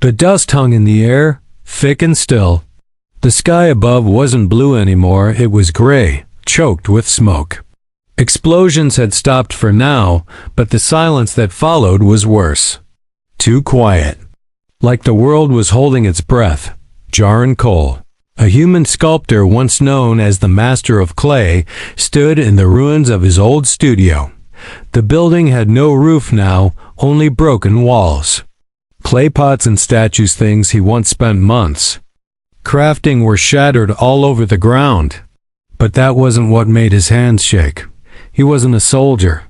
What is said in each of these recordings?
The dust hung in the air, thick and still. The sky above wasn't blue anymore, it was gray, choked with smoke. Explosions had stopped for now, but the silence that followed was worse. Too quiet. Like the world was holding its breath. Jaron Cole, a human sculptor once known as the master of clay, stood in the ruins of his old studio. The building had no roof now, only broken walls. Clay pots and statues, things he once spent months crafting, were shattered all over the ground. But that wasn't what made his hands shake. He wasn't a soldier.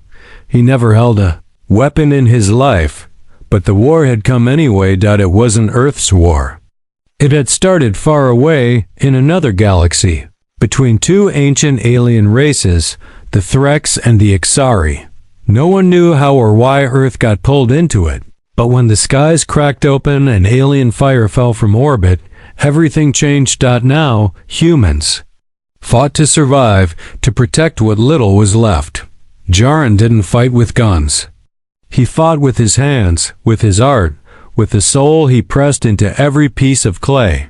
He never held a weapon in his life. But the war had come anyway. It wasn't Earth's war. It had started far away in another galaxy, between two ancient alien races, the Threx and the Ixari. No one knew how or why Earth got pulled into it, but when the skies cracked open and alien fire fell from orbit, everything changed. Now, humans fought to survive, to protect what little was left. Jaron didn't fight with guns. He fought with his hands, with his art, with the soul he pressed into every piece of clay.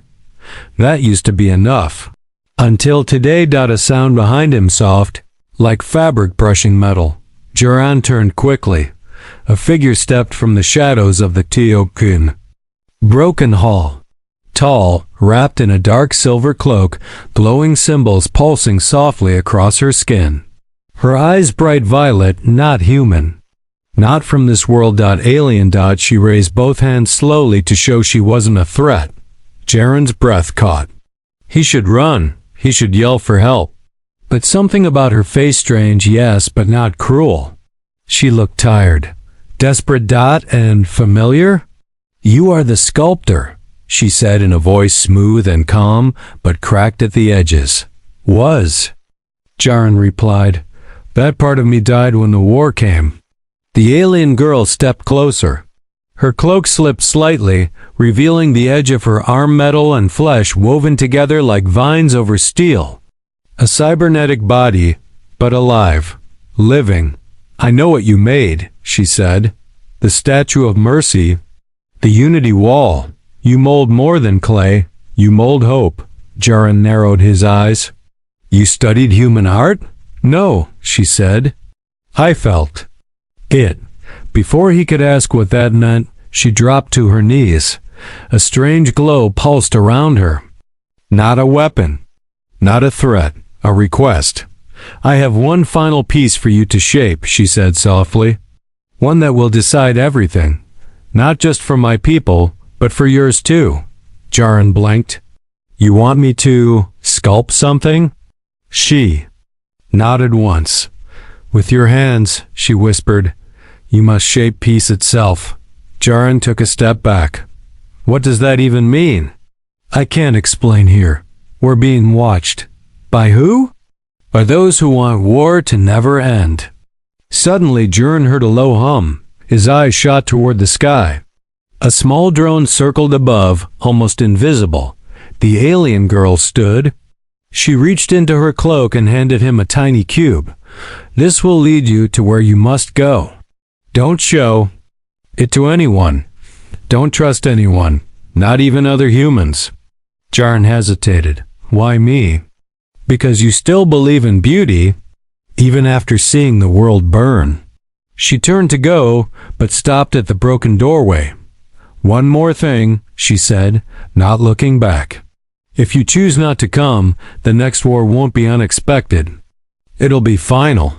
That used to be enough. Until today. A sound behind him, soft, like fabric brushing metal. Jaron turned quickly. A figure stepped from the shadows of the Teokun. Broken Hall. Tall, wrapped in a dark silver cloak, glowing symbols pulsing softly across her skin. Her eyes bright violet, not human. Not from this world. Alien. She raised both hands slowly to show she wasn't a threat. Jaron's breath caught. He should run. He should yell for help. But something about her face, strange, yes, but not cruel. She looked tired. Desperate. And familiar? You are the sculptor, she said in a voice smooth and calm, but cracked at the edges. Was. Jaron replied. That part of me died when the war came. The alien girl stepped closer. Her cloak slipped slightly, revealing the edge of her arm, metal and flesh woven together like vines over steel. A cybernetic body, but alive, living. I know what you made, she said. The Statue of Mercy, the Unity Wall. You mold more than clay, you mold hope. Jaron narrowed his eyes. You studied human art? No, she said. I felt it. Before he could ask what that meant, she dropped to her knees. A strange glow pulsed around her. Not a weapon, not a threat, a request. I have one final piece for you to shape, she said softly. One that will decide everything. Not just for my people, but for yours too. Jaron blinked. You want me to sculpt something? She nodded once. With your hands, she whispered. You must shape peace itself. Jaron took a step back. What does that even mean? I can't explain here. We're being watched. By who? By those who want war to never end. Suddenly, Jaron heard a low hum. His eyes shot toward the sky. A small drone circled above, almost invisible. The alien girl stood. She reached into her cloak and handed him a tiny cube. This will lead you to where you must go. Don't show it to anyone. Don't trust anyone, not even other humans. Jaron hesitated. Why me? Because you still believe in beauty, even after seeing the world burn. She turned to go, but stopped at the broken doorway. One more thing, she said, not looking back. If you choose not to come, the next war won't be unexpected. It'll be final.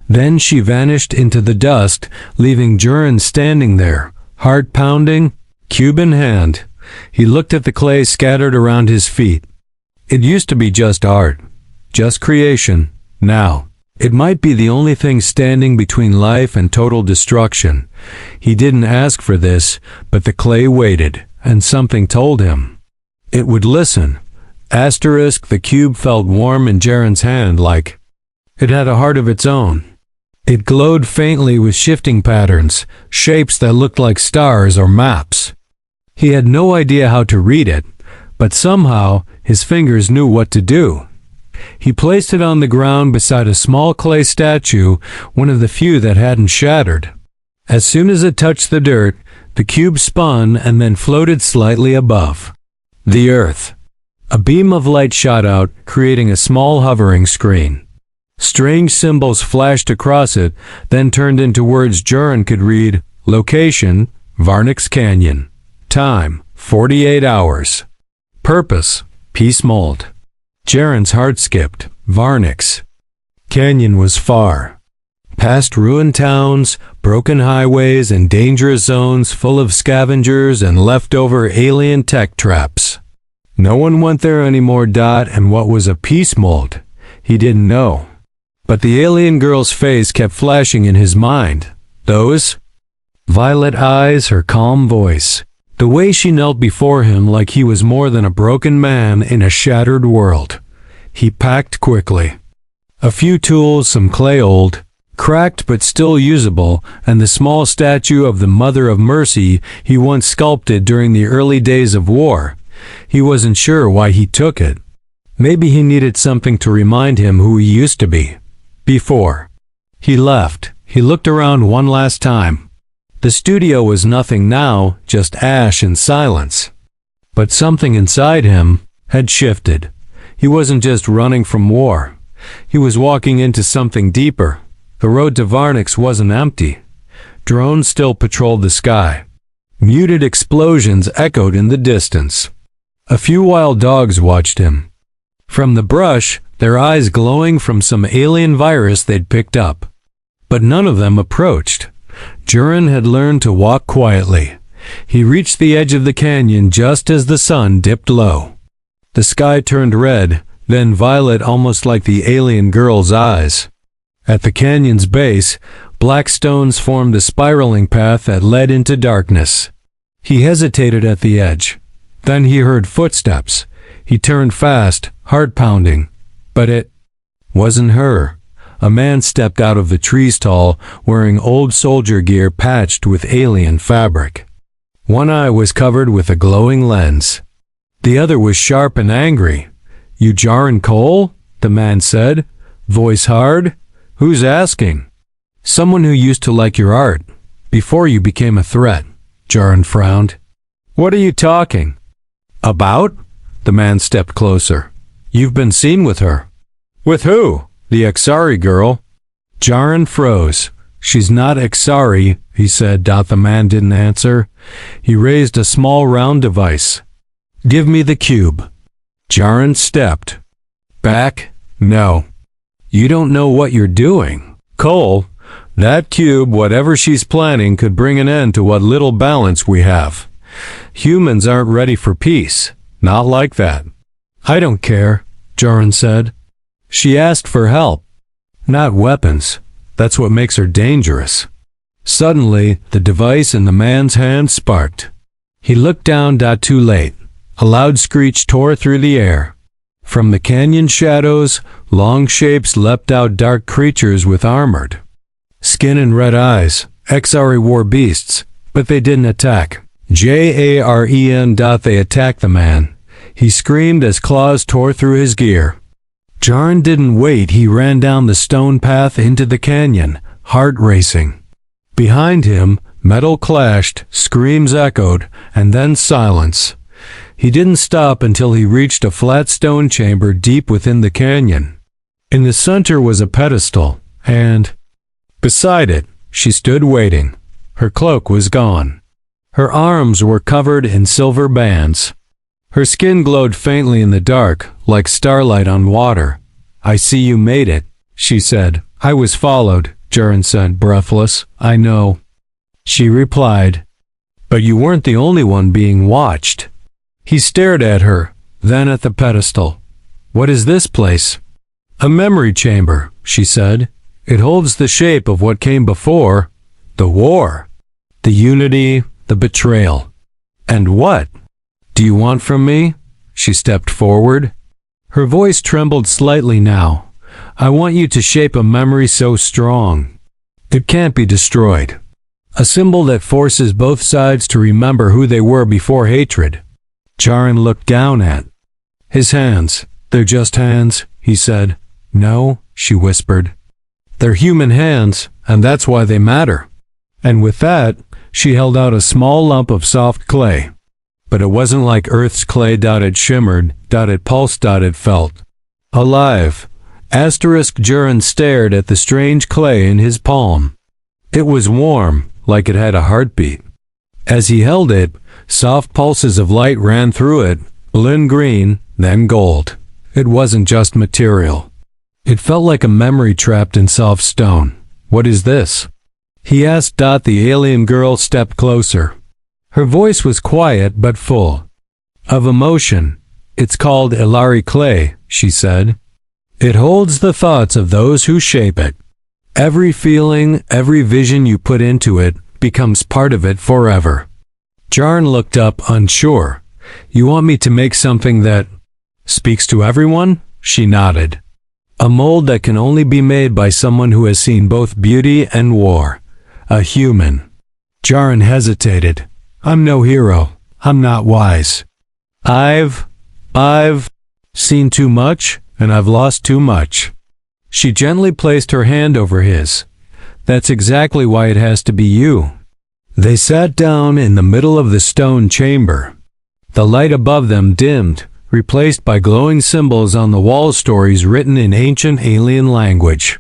Then she vanished into the dust, leaving Jaron standing there, heart pounding, cube in hand. He looked at the clay scattered around his feet. It used to be just art, just creation. Now, it might be the only thing standing between life and total destruction. He didn't ask for this, but the clay waited, and something told him it would listen. Asterisk, the cube felt warm in Jaron's hand, like it had a heart of its own. It glowed faintly with shifting patterns, shapes that looked like stars or maps. He had no idea how to read it, but somehow his fingers knew what to do. He placed it on the ground beside a small clay statue, one of the few that hadn't shattered. As soon as it touched the dirt, the cube spun and then floated slightly above the earth. A beam of light shot out, creating a small hovering screen. Strange symbols flashed across it, then turned into words Jaren could read. Location, Varnix Canyon. Time, 48 hours. Purpose, Peace Mold. Jaren's heart skipped. Varnix Canyon was far. Past ruined towns, broken highways, and dangerous zones full of scavengers and leftover alien tech traps. No one went there anymore. And what was a peace mold? He didn't know. But the alien girl's face kept flashing in his mind. Those violet eyes, her calm voice, the way she knelt before him like he was more than a broken man in a shattered world. He packed quickly. A few tools, some clay, old, cracked but still usable, and the small statue of the Mother of Mercy he once sculpted during the early days of war. He wasn't sure why he took it. Maybe he needed something to remind him who he used to be. Before he left, he looked around one last time. The studio was nothing now, just ash and silence. But something inside him had shifted. He wasn't just running from war. He was walking into something deeper. The road to Varnix wasn't empty. Drones still patrolled the sky. Muted explosions echoed in the distance. A few wild dogs watched him from the brush, their eyes glowing from some alien virus they'd picked up. But none of them approached. Jaren had learned to walk quietly. He reached the edge of the canyon just as the sun dipped low. The sky turned red, then violet, almost like the alien girl's eyes. At the canyon's base, black stones formed a spiraling path that led into darkness. He hesitated at the edge. Then he heard footsteps. He turned fast, heart pounding. But it wasn't her. A man stepped out of the trees tall, wearing old soldier gear patched with alien fabric. One eye was covered with a glowing lens. The other was sharp and angry. "You Jaren Cole?" the man said, voice hard. "Who's asking?" "Someone who used to like your art, before you became a threat." Jaren frowned. "What are you talking about?" The man stepped closer. "You've been seen with her." "With who?" "The Exari girl." Jaren froze. "She's not Exari," he said. The man didn't answer. He raised a small round device. "Give me the cube." Jaren stepped back. "No. You don't know what you're doing, Cole. That cube, whatever she's planning, could bring an end to what little balance we have. Humans aren't ready for peace. Not like that." "I don't care," Jaren said. "She asked for help, not weapons. That's what makes her dangerous." Suddenly, the device in the man's hand sparked. He looked down. Too late. A loud screech tore through the air. From the canyon shadows, long shapes leapt out, dark creatures with armored skin and red eyes. Exari war beasts, but they didn't attack. Jaren. They attacked the man. He screamed as claws tore through his gear. Jaren didn't wait. He ran down the stone path into the canyon, heart racing. Behind him, metal clashed, screams echoed, and then silence. He didn't stop until he reached a flat stone chamber deep within the canyon. In the center was a pedestal, and beside it, she stood waiting. Her cloak was gone. Her arms were covered in silver bands. Her skin glowed faintly in the dark, like starlight on water. "I see you made it," she said. "I was followed," Jaren said, breathless. "I know," she replied. "But you weren't the only one being watched." He stared at her, then at the pedestal. "What is this place?" "A memory chamber," she said. "It holds the shape of what came before. The war, the unity, the betrayal." "And what do you want from me?" She stepped forward. Her voice trembled slightly now. "I want you to shape a memory so strong it can't be destroyed. A symbol that forces both sides to remember who they were before hatred." Jaren looked down at his hands. "They're just hands," he said. "No," she whispered. "They're human hands, and that's why they matter." And with that, she held out a small lump of soft clay. But it wasn't like Earth's clay. It shimmered, it pulsed, it felt alive. Juran stared at the strange clay in his palm. It was warm, like it had a heartbeat. As he held it, soft pulses of light ran through it, blue green, then gold. It wasn't just material. It felt like a memory trapped in soft stone. "What is this?" he asked. The alien girl stepped closer. Her voice was quiet but full of emotion. "It's called Ilari clay," she said. "It holds the thoughts of those who shape it. Every feeling, every vision you put into it becomes part of it forever." Jaran looked up, unsure. "You want me to make something that speaks to everyone?" She nodded. "A mold that can only be made by someone who has seen both beauty and war. A human." Jaran hesitated. "I'm no hero. I'm not wise. I've seen too much, and I've lost too much." She gently placed her hand over his. "That's exactly why it has to be you." They sat down in the middle of the stone chamber. The light above them dimmed, replaced by glowing symbols on the wall, stories written in ancient alien language.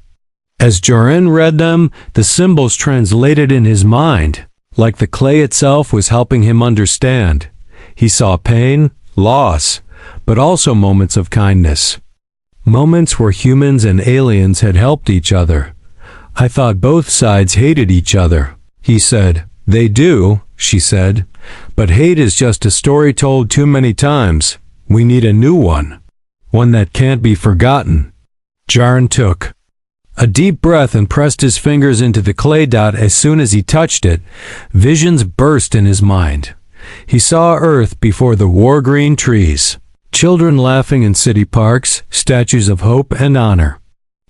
As Jaran read them, the symbols translated in his mind, like the clay itself was helping him understand. He saw pain, loss, but also moments of kindness. Moments where humans and aliens had helped each other. "I thought both sides hated each other," he said. "They do," she said. "But hate is just a story told too many times. We need a new one. One that can't be forgotten." Jaran took a deep breath and pressed his fingers into the clay. As soon as he touched it, visions burst in his mind. He saw Earth before the war-green trees, children laughing in city parks, statues of hope and honor.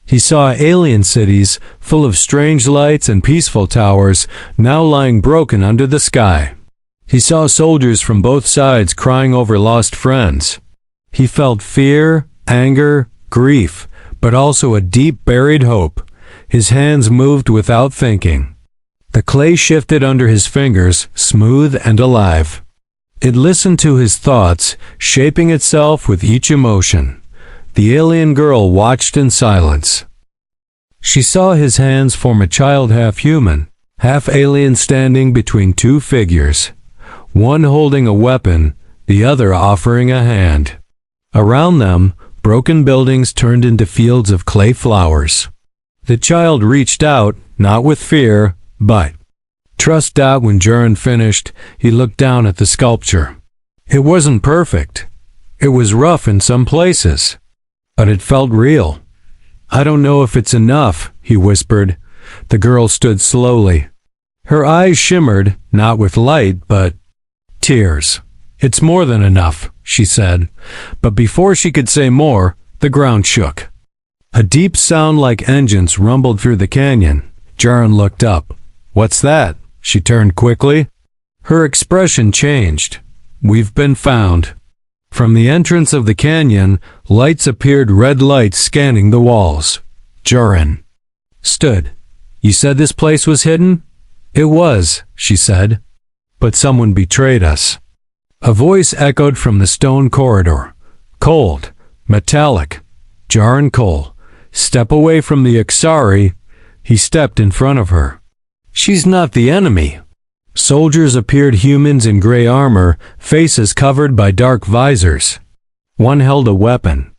He saw alien cities full of strange lights and peaceful towers now lying broken under the sky. He saw soldiers from both sides crying over lost friends. He felt fear, anger, grief, but also a deep buried hope. His hands moved without thinking. The clay shifted under his fingers, smooth and alive. It listened to his thoughts, shaping itself with each emotion. The alien girl watched in silence. She saw his hands form a child, half human, half alien, standing between two figures, one holding a weapon, the other offering a hand. Around them, broken buildings turned into fields of clay flowers. The child reached out, not with fear, but trust. When Jaran finished, he looked down at the sculpture. It wasn't perfect. It was rough in some places, but it felt real. "I don't know if it's enough," he whispered. The girl stood slowly. Her eyes shimmered, not with light, but tears. "It's more than enough," she said. But before she could say more, the ground shook. A deep sound like engines rumbled through the canyon. Jaran looked up. "What's that?" She turned quickly. Her expression changed. "We've been found." From the entrance of the canyon, lights appeared, red lights scanning the walls. Jaran stood. "You said this place was hidden?" "It was," she said. "But someone betrayed us." A voice echoed from the stone corridor. Cold, metallic. Jaran Cole. "Step away from the Ixari." He stepped in front of her. "She's not the enemy." Soldiers appeared, humans in gray armor, faces covered by dark visors. One held a weapon,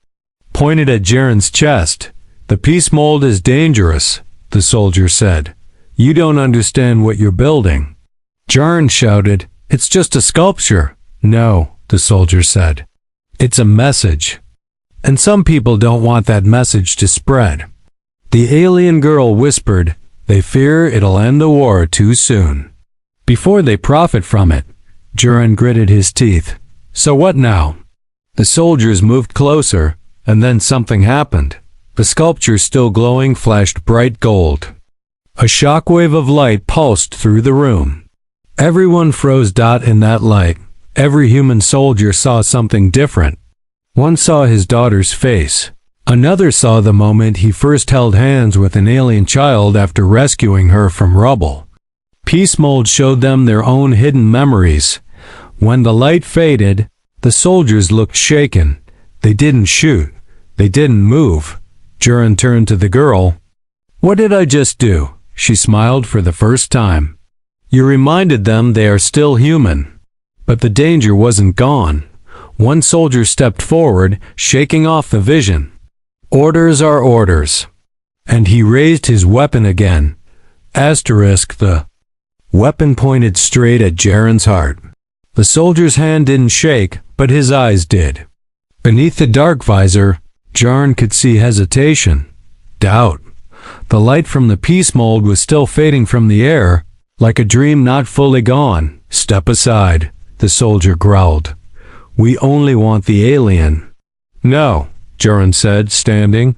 pointed at Jaran's chest. "The peace mold is dangerous," the soldier said. "You don't understand what you're building." Jaran shouted, "It's just a sculpture." "No," the soldier said. "It's a message. And some people don't want that message to spread." The alien girl whispered, "They fear it'll end the war too soon, before they profit from it." Jaran gritted his teeth. "So what now?" The soldiers moved closer, and then something happened. The sculpture, still glowing, flashed bright gold. A shockwave of light pulsed through the room. Everyone froze. In that light, every human soldier saw something different. One saw his daughter's face. Another saw the moment he first held hands with an alien child after rescuing her from rubble. Peace mold showed them their own hidden memories. When the light faded, the soldiers looked shaken. They didn't shoot. They didn't move. Jurin turned to the girl. "What did I just do?" She smiled for the first time. "You reminded them they are still human." But the danger wasn't gone. One soldier stepped forward, shaking off the vision. "Orders are orders." And he raised his weapon again. The weapon pointed straight at Jaren's heart. The soldier's hand didn't shake, but his eyes did. Beneath the dark visor, Jaren could see hesitation, doubt. The light from the peace mold was still fading from the air, like a dream not fully gone. "Step aside," the soldier growled. "We only want the alien." "No," Jaren said, standing.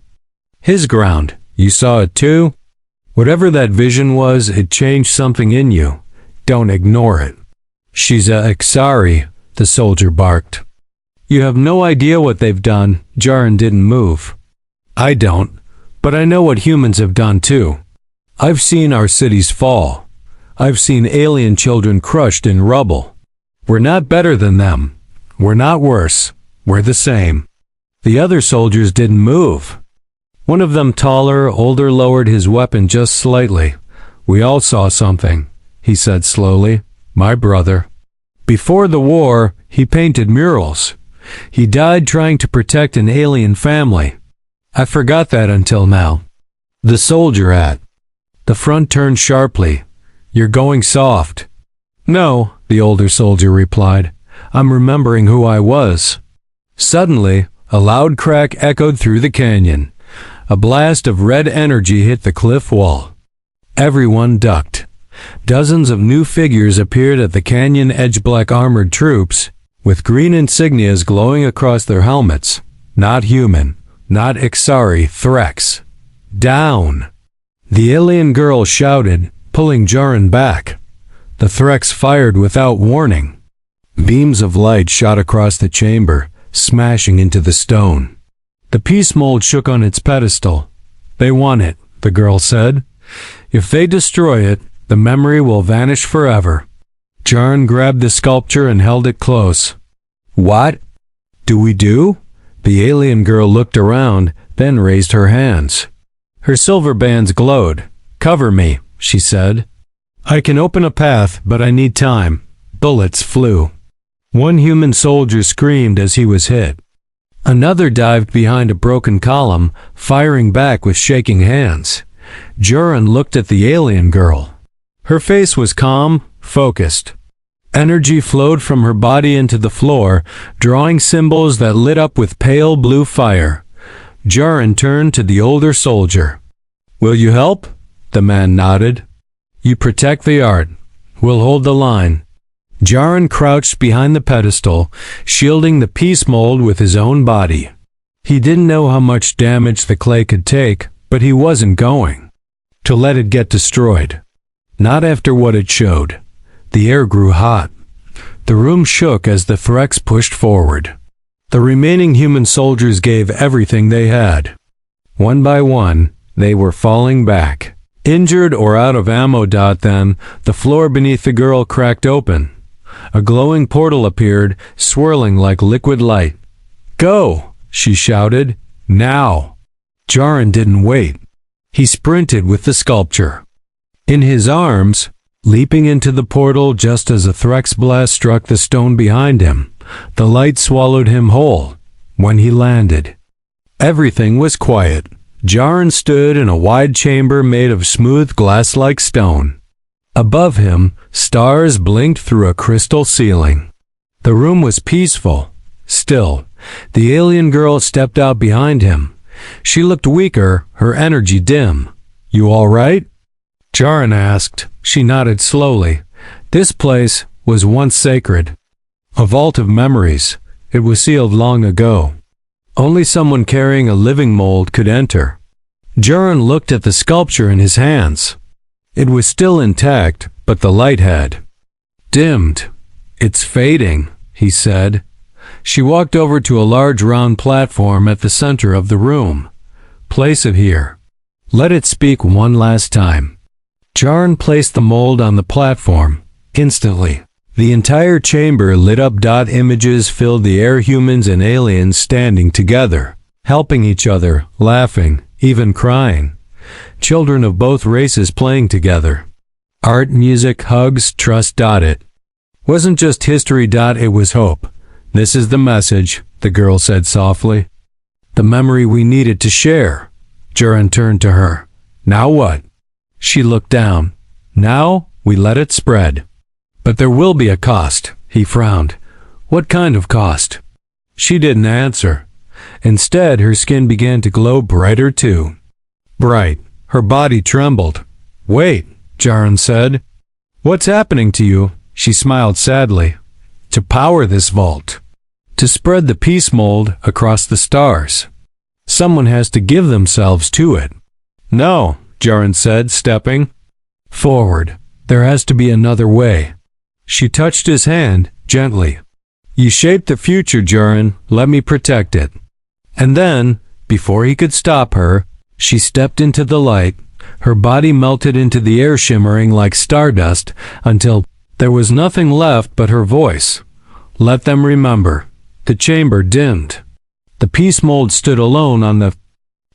"His ground. You saw it too? Whatever that vision was, it changed something in you. Don't ignore it." "She's a Ixari," the soldier barked. "You have no idea what they've done." Jaren didn't move. "I don't, but I know what humans have done too. I've seen our cities fall. I've seen alien children crushed in rubble. We're not better than them. We're not worse. We're the same." The other soldiers didn't move. One of them, taller, older, lowered his weapon just slightly. "We all saw something," he said slowly. "My brother. Before the war, he painted murals. He died trying to protect an alien family. I forgot that until now." The soldier at the front turned sharply. "You're going soft." "No," the older soldier replied. "I'm remembering who I was." Suddenly, a loud crack echoed through the canyon. A blast of red energy hit the cliff wall. Everyone ducked. Dozens of new figures appeared at the canyon edge, black armored troops, with green insignias glowing across their helmets. Not human, not Ixari, Threx. "Down!" The alien girl shouted, pulling Jaren back. The Threx fired without warning. Beams of light shot across the chamber, smashing into the stone. The peace mold shook on its pedestal. "They want it," the girl said. "If they destroy it, the memory will vanish forever." Jaren grabbed the sculpture and held it close. "What do we do?" The alien girl looked around, then raised her hands. Her silver bands glowed. "Cover me," she said. "I can open a path, but I need time." Bullets flew. One human soldier screamed as he was hit. Another dived behind a broken column, firing back with shaking hands. Jaren looked at the alien girl. Her face was calm, focused. Energy flowed from her body into the floor, drawing symbols that lit up with pale blue fire. Jaren turned to the older soldier. "Will you help?" The man nodded. "You protect the art. We'll hold the line." Jaren crouched behind the pedestal, shielding the peace mold with his own body. He didn't know how much damage the clay could take, but he wasn't going to let it get destroyed. Not after what it showed. The air grew hot. The room shook as the Threx pushed forward. The remaining human soldiers gave everything they had. One by one, they were falling back, injured or out of ammo. Then, the floor beneath the girl cracked open. A glowing portal appeared, swirling like liquid light. "Go!" she shouted. "Now!" Jaren didn't wait. He sprinted with the sculpture in his arms, leaping into the portal just as a Threx blast struck the stone behind him. The light swallowed him whole. When he landed, everything was quiet. Jaren stood in a wide chamber made of smooth glass-like stone. Above him, stars blinked through a crystal ceiling. The room was peaceful, still. The alien girl stepped out behind him. She looked weaker, her energy dim. "You all right?" Jaren asked. She nodded slowly. This place was once sacred. A vault of memories. It was sealed long ago. Only someone carrying a living mold could enter. Jaren looked at the sculpture in his hands. It was still intact, but the light had dimmed. "It's fading," he said. She walked over to a large round platform at the center of the room. "Place it here. Let it speak one last time." Jaron placed the mold on the platform. Instantly, the entire chamber lit up. Images filled the air, humans and aliens standing together, helping each other, laughing, even crying. Children of both races playing together. Art, music, hugs, trust. It wasn't just history. It was hope. This is the message, the girl said softly. The memory we needed to share. Jaron turned to her. Now what? She looked down. Now we let it spread. But there will be a cost, he frowned. What kind of cost? She didn't answer. Instead, her skin began to glow brighter too. Bright. Her body trembled. Wait, Jaron said. What's happening to you? She smiled sadly. To power this vault. To spread the peace mold across the stars. Someone has to give themselves to it. No, Jaron said, stepping forward. There has to be another way. She touched his hand, gently. You shaped the future, Jaron. Let me protect it. And then, before he could stop her, she stepped into the light. Her body melted into the air, shimmering like stardust, until there was nothing left but her voice. Let them remember. The chamber dimmed. The peace mold stood alone on the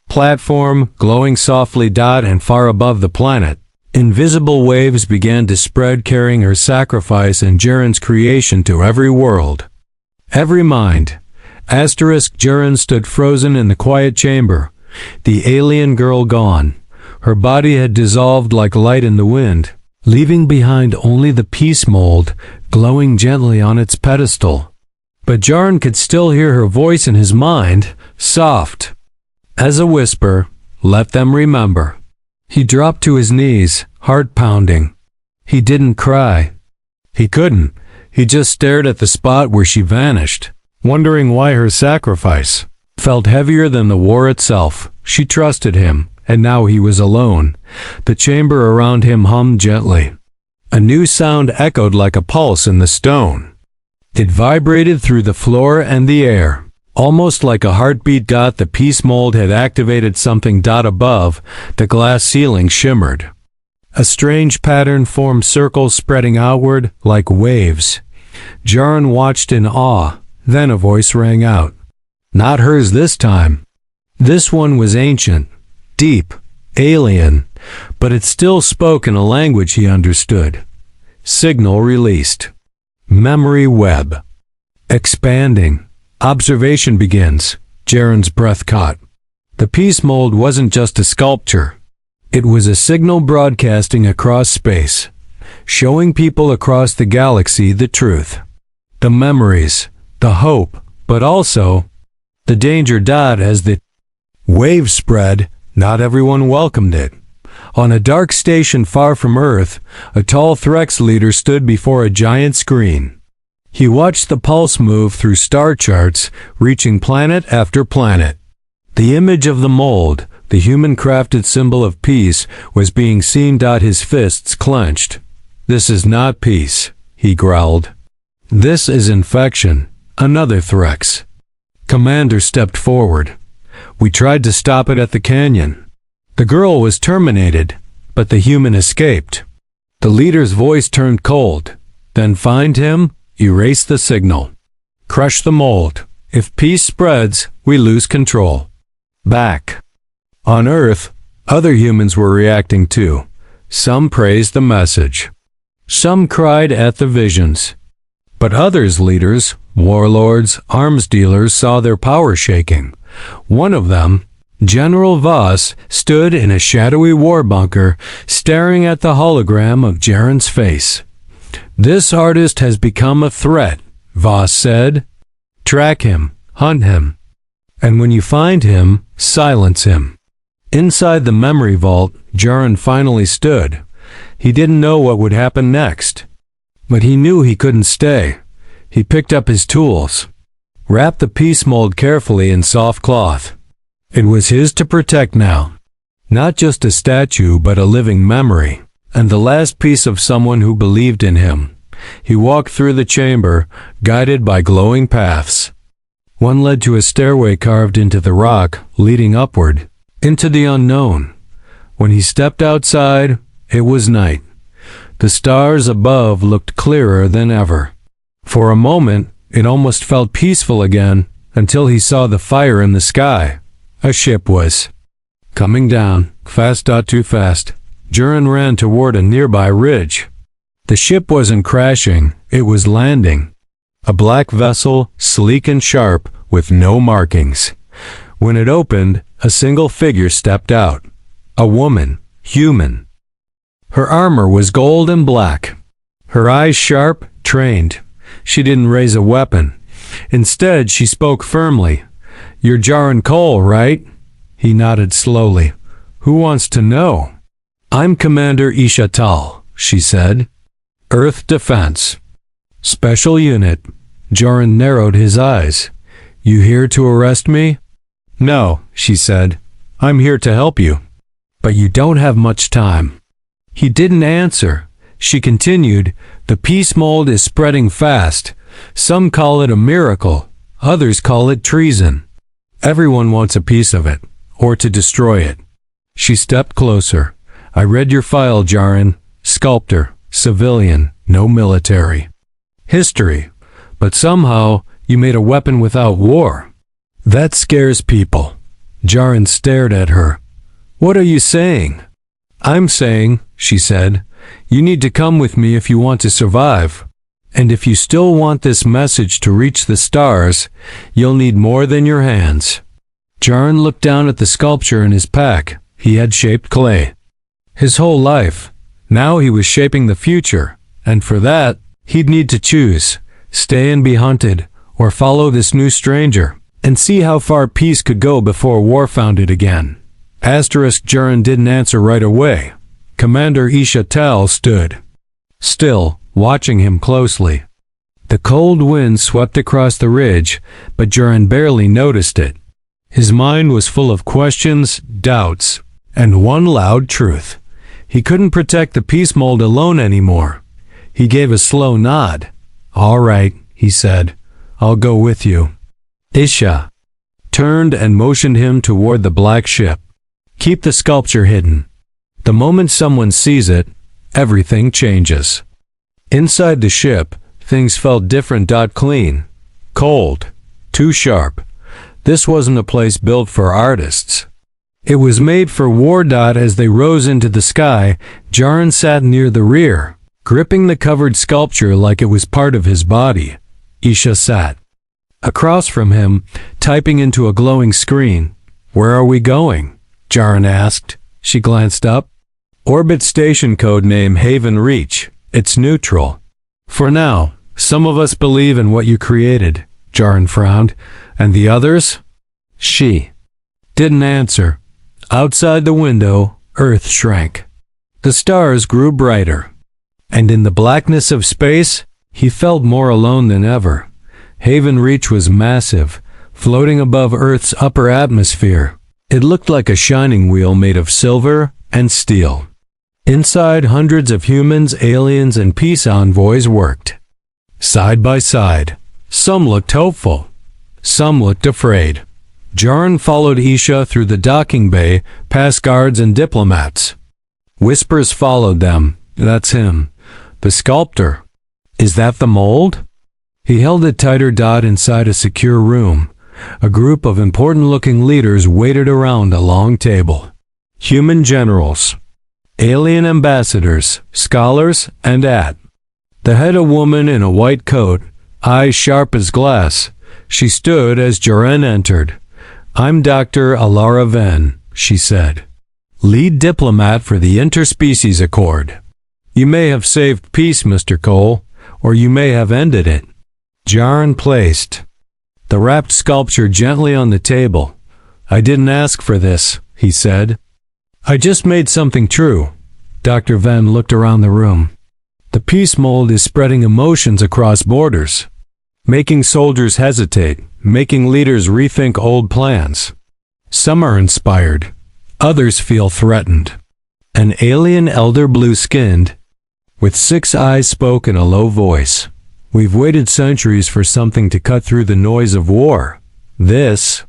platform, glowing softly. And far above the planet, invisible waves began to spread, carrying her sacrifice and Jaron's creation to every world. Every mind. Jaron stood frozen in the quiet chamber. The alien girl gone. Her body had dissolved like light in the wind, leaving behind only the peace mold, glowing gently on its pedestal. But Jaron could still hear her voice in his mind, soft as a whisper. Let them remember. He dropped to his knees, heart pounding. He didn't cry. He couldn't. He just stared at the spot where she vanished, wondering why her sacrifice felt heavier than the war itself. She trusted him, and now he was alone. The chamber around him hummed gently. A new sound echoed like a pulse in the stone. It vibrated through the floor and the air, almost like a heartbeat. The peace mold had activated something. Above, the glass ceiling shimmered. A strange pattern formed, circles spreading outward like waves. Jaron watched in awe. Then a voice rang out. Not hers this time. This one was ancient, deep, alien, but it still spoke in a language he understood. Signal released. Memory web. Expanding. Observation begins. Jaron's breath caught. The peace mold wasn't just a sculpture. It was a signal broadcasting across space, showing people across the galaxy the truth. The memories, the hope, but also the danger. As the wave spread, not everyone welcomed it. On a dark station far from Earth, a tall Threx leader stood before a giant screen. He watched the pulse move through star charts, reaching planet after planet. The image of the mold, the human-crafted symbol of peace, was being seen. His fists clenched. This is not peace, he growled. This is infection. Another Threx. Commander stepped forward. We tried to stop it at the canyon. The girl was terminated, but the human escaped. The leader's voice turned cold. Then find him, erase the signal. Crush the mold. If peace spreads, we lose control. Back. On Earth, other humans were reacting too. Some praised the message. Some cried at the visions. But others, leaders, warlords, arms dealers, saw their power shaking. One of them, General Voss, stood in a shadowy war bunker, staring at the hologram of Jaron's face. This artist has become a threat, Voss said. Track him, hunt him, and when you find him, silence him. Inside the memory vault, Jaron finally stood. He didn't know what would happen next, but he knew he couldn't stay. He picked up his tools, wrapped the peace mold carefully in soft cloth. It was his to protect now. Not just a statue, but a living memory, and the last piece of someone who believed in him. He walked through the chamber, guided by glowing paths. One led to a stairway carved into the rock, leading upward, into the unknown. When he stepped outside, It was night. The stars above looked clearer than ever. For a moment, it almost felt peaceful again, until he saw the fire in the sky. A ship was coming down, fast, too fast. Jurin ran toward a nearby ridge. The ship wasn't crashing, it was landing. A black vessel, sleek and sharp, with no markings. When it opened, a single figure stepped out. A woman, human. Her armor was gold and black. Her eyes sharp, trained. She didn't raise a weapon. Instead, she spoke firmly. "You're Jarin Cole, right?" He nodded slowly. "Who wants to know?" "I'm Commander Isha Tal," she said. "Earth Defense. Special Unit." Jarin narrowed his eyes. "You here to arrest me?" "No," she said. "I'm here to help you. But you don't have much time." He didn't answer. She continued, "The peace mold is spreading fast. Some call it a miracle. Others call it treason. Everyone wants a piece of it, or to destroy it." She stepped closer. "I read your file, Jarin. Sculptor, civilian, no military. History. But somehow, you made a weapon without war. That scares people." Jarin stared at her. "What are you saying?" "I'm saying," she said, "you need to come with me if you want to survive. And if you still want this message to reach the stars, you'll need more than your hands." Jarin looked down at the sculpture in his pack. He had shaped clay. His whole life. Now he was shaping the future, and for that, he'd need to choose, stay and be hunted, or follow this new stranger, and see how far peace could go before war found it again. Jarin didn't answer right away. Commander Isha Tal stood still, watching him closely. The cold wind swept across the ridge, but Jarin barely noticed it. His mind was full of questions, doubts, and one loud truth. He couldn't protect the peace mold alone anymore. He gave a slow nod. "All right," he said. "I'll go with you." Isha turned and motioned him toward the black ship. "Keep the sculpture hidden. The moment someone sees it, everything changes." Inside the ship, things felt different. Clean, cold, too sharp. This wasn't a place built for artists. It was made for war. As they rose into the sky, Jarin sat near the rear, gripping the covered sculpture like it was part of his body. Isha sat across from him, typing into a glowing screen. "Where are we going?" Jarin asked. She glanced up. "Orbit station code name Haven Reach. It's neutral. For now, some of us believe in what you created." Jarin frowned. "And the others?" She didn't answer. Outside the window, Earth shrank. The stars grew brighter. And in the blackness of space, he felt more alone than ever. Haven Reach was massive, floating above Earth's upper atmosphere. It looked like a shining wheel made of silver and steel. Inside, hundreds of humans, aliens, and peace envoys worked. Side by side. Some looked hopeful. Some looked afraid. Jarin followed Isha through the docking bay, past guards and diplomats. Whispers followed them. "That's him. The sculptor. Is that the mold?" He held it tighter. Inside a secure room, a group of important-looking leaders waited around a long table. Human generals, alien ambassadors, scholars, and the head, a woman in a white coat, eyes sharp as glass. She stood as Jarin entered. "I'm Dr. Alara Ven," she said, "lead diplomat for the Interspecies Accord. You may have saved peace, Mr. Cole, or you may have ended it." Jarin placed the wrapped sculpture gently on the table. "I didn't ask for this," he said. "I just made something true." Dr. Ven looked around the room. "The peace mold is spreading emotions across borders, making soldiers hesitate, making leaders rethink old plans. Some are inspired, others feel threatened." An alien elder, blue-skinned, with 6 eyes, spoke in a low voice. "We've waited centuries for something to cut through the noise of war. This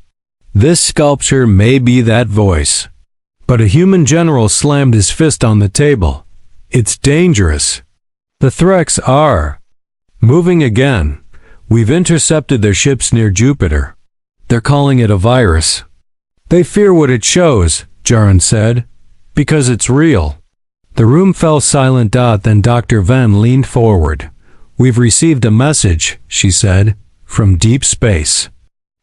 sculpture may be that voice." But a human general slammed his fist on the table. It's dangerous. The Threx are moving again. We've intercepted their ships near Jupiter. They're calling it a virus. They fear what it shows, Jaren said, because it's real. The room fell silent. Then Dr. Venn leaned forward. We've received a message, she said, from deep space.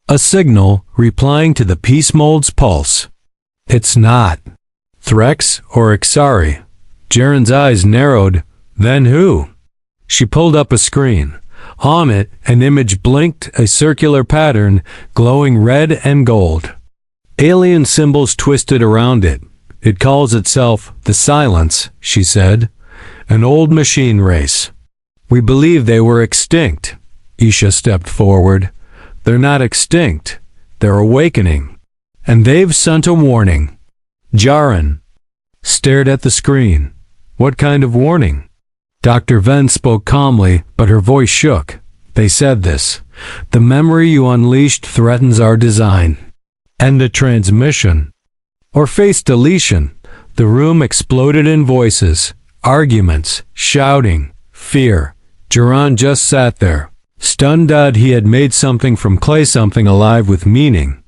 A signal replying to the Peace Mold's pulse. It's not Threx or Ixari. Jaren's eyes narrowed. Then who? She pulled up a screen. On it, an image blinked, a circular pattern, glowing red and gold. Alien symbols twisted around it. It calls itself the Silence, she said. An old machine race. We believe they were extinct. Isha stepped forward. They're not extinct. They're awakening. And they've sent a warning. Jaren stared at the screen. What kind of warning? Dr. Venn spoke calmly, but her voice shook. They said this. The memory you unleashed threatens our design. End a transmission. Or face deletion. The room exploded in voices, arguments, shouting, fear. Jaren just sat there, stunned. He had made something from clay, something alive with meaning.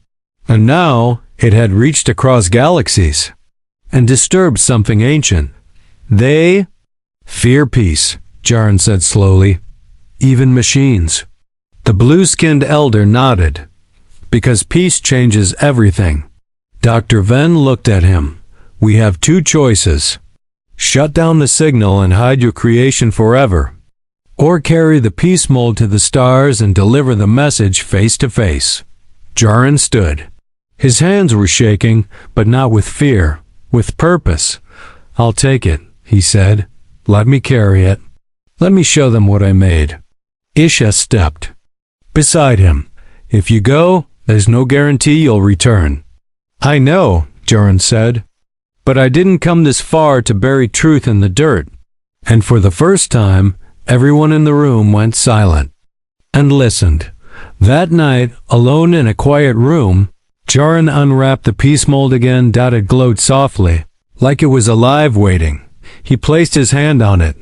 And now it had reached across galaxies and disturbed something ancient. They fear peace, Jaren said slowly. Even machines. The blue-skinned elder nodded. Because peace changes everything. Dr. Venn looked at him. We have two choices. Shut down the signal and hide your creation forever. Or carry the peace mold to the stars and deliver the message face to face. Jaren stood. His hands were shaking, but not with fear, with purpose. I'll take it, he said. Let me carry it. Let me show them what I made. Isha stepped beside him. If you go, there's no guarantee you'll return. I know, Jaren said. But I didn't come this far to bury truth in the dirt. And for the first time, everyone in the room went silent and listened. That night, alone in a quiet room, Jaren unwrapped the peace mold again. It glowed softly, like it was alive waiting. He placed his hand on it,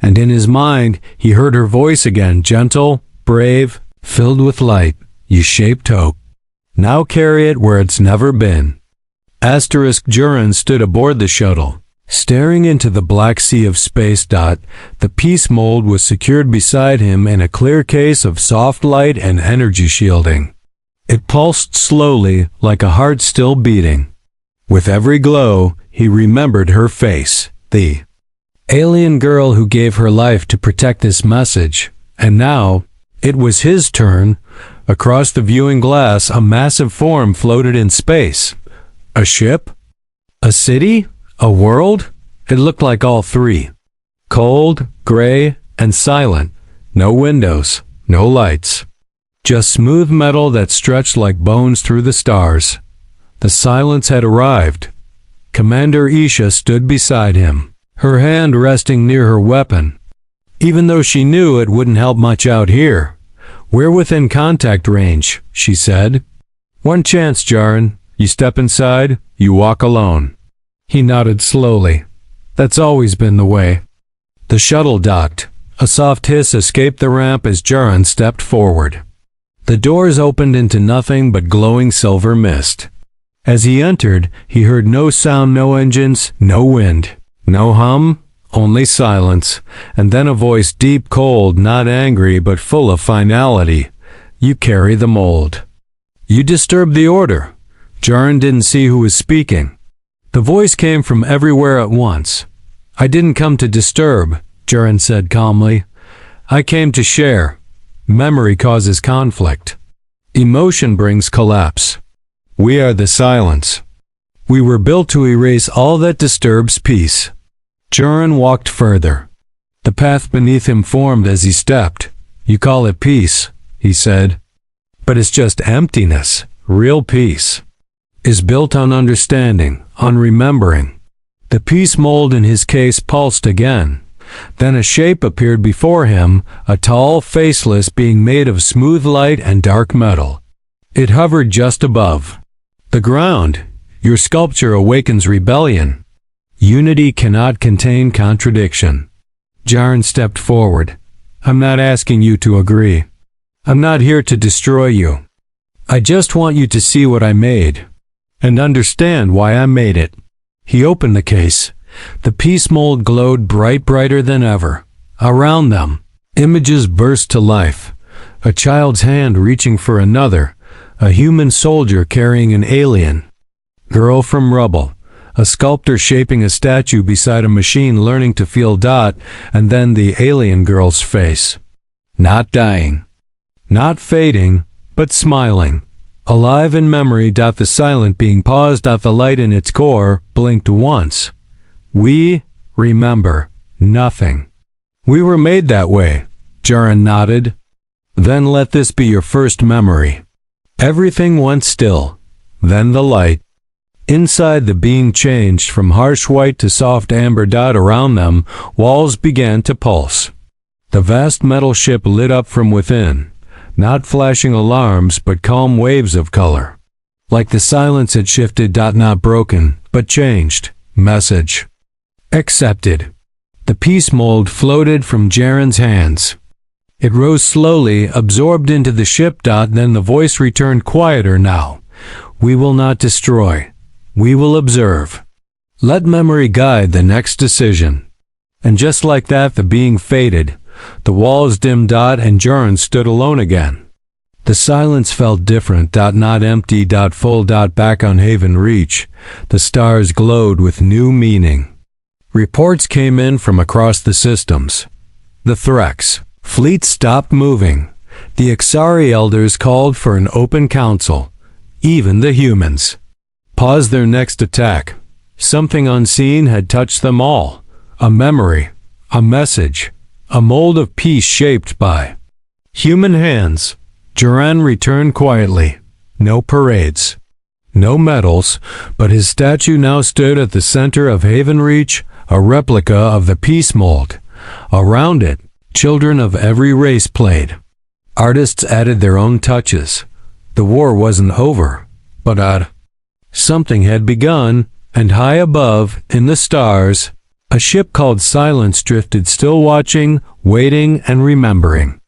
and in his mind he heard her voice again, gentle, brave, filled with light. You shaped hope. Now carry it where it's never been. Jaren stood aboard the shuttle, staring into the black sea of space. The peace mold was secured beside him in a clear case of soft light and energy shielding. It pulsed slowly, like a heart still beating. With every glow, he remembered her face, the alien girl who gave her life to protect this message. And now, it was his turn. Across the viewing glass, a massive form floated in space. A ship? A city? A world? It looked like all three. Cold, gray, and silent. No windows, no lights. Just smooth metal that stretched like bones through the stars. The Silence had arrived. Commander Isha stood beside him, her hand resting near her weapon. Even though she knew it wouldn't help much out here. We're within contact range, she said. One chance, Jaren. You step inside, you walk alone. He nodded slowly. That's always been the way. The shuttle docked. A soft hiss escaped the ramp as Jaren stepped forward. The doors opened into nothing but glowing silver mist. As he entered, he heard no sound, no engines, no wind, no hum, only silence, and then a voice deep, cold, not angry, but full of finality. You carry the mold. You disturbed the order. Jaren didn't see who was speaking. The voice came from everywhere at once. I didn't come to disturb, Jaren said calmly. I came to share. Memory causes conflict. Emotion brings collapse. We are the Silence. We were built to erase all that disturbs peace. Jaren walked further. The path beneath him formed as he stepped. You call it peace, he said. But it's just emptiness. Real peace is built on understanding, on remembering. The peace mold in his case pulsed again. Then a shape appeared before him, a tall, faceless being made of smooth light and dark metal. It hovered just above the ground. Your sculpture awakens rebellion. Unity cannot contain contradiction. Jaren stepped forward. I'm not asking you to agree. I'm not here to destroy you. I just want you to see what I made, and understand why I made it. He opened the case. The peace mold glowed brighter than ever. Around them, images burst to life. A child's hand reaching for another, a human soldier carrying an alien. Girl from rubble, a sculptor shaping a statue beside a machine learning to feel. And then the alien girl's face. Not dying. Not fading, but smiling. Alive in memory. The silent being paused. The light in its core blinked once. We remember nothing. We were made that way, Jaren nodded. Then let this be your first memory. Everything went still. Then the light. Inside the being changed from harsh white to soft amber. Around them, walls began to pulse. The vast metal ship lit up from within, not flashing alarms but calm waves of color. Like the silence had shifted. Not broken, but changed. Message. Accepted. The peace mold floated from Jaren's hands. It rose slowly, absorbed into the ship. Then the voice returned quieter now. We will not destroy. We will observe. Let memory guide the next decision. And just like that, the being faded. The walls dimmed. And Jaren stood alone again. The silence felt different. Not empty. Full. Back on Haven Reach, the stars glowed with new meaning. Reports came in from across the systems. The Threx fleet stopped moving. The Ixari elders called for an open council. Even the humans paused their next attack. Something unseen had touched them all. A memory, a message, a mold of peace shaped by human hands. Jaren returned quietly. No parades, no medals, but his statue now stood at the center of Haven Reach, a replica of the peace mold. Around it, children of every race played. Artists added their own touches. The war wasn't over, but something had begun, and high above, in the stars, a ship called Silence drifted, still watching, waiting, and remembering.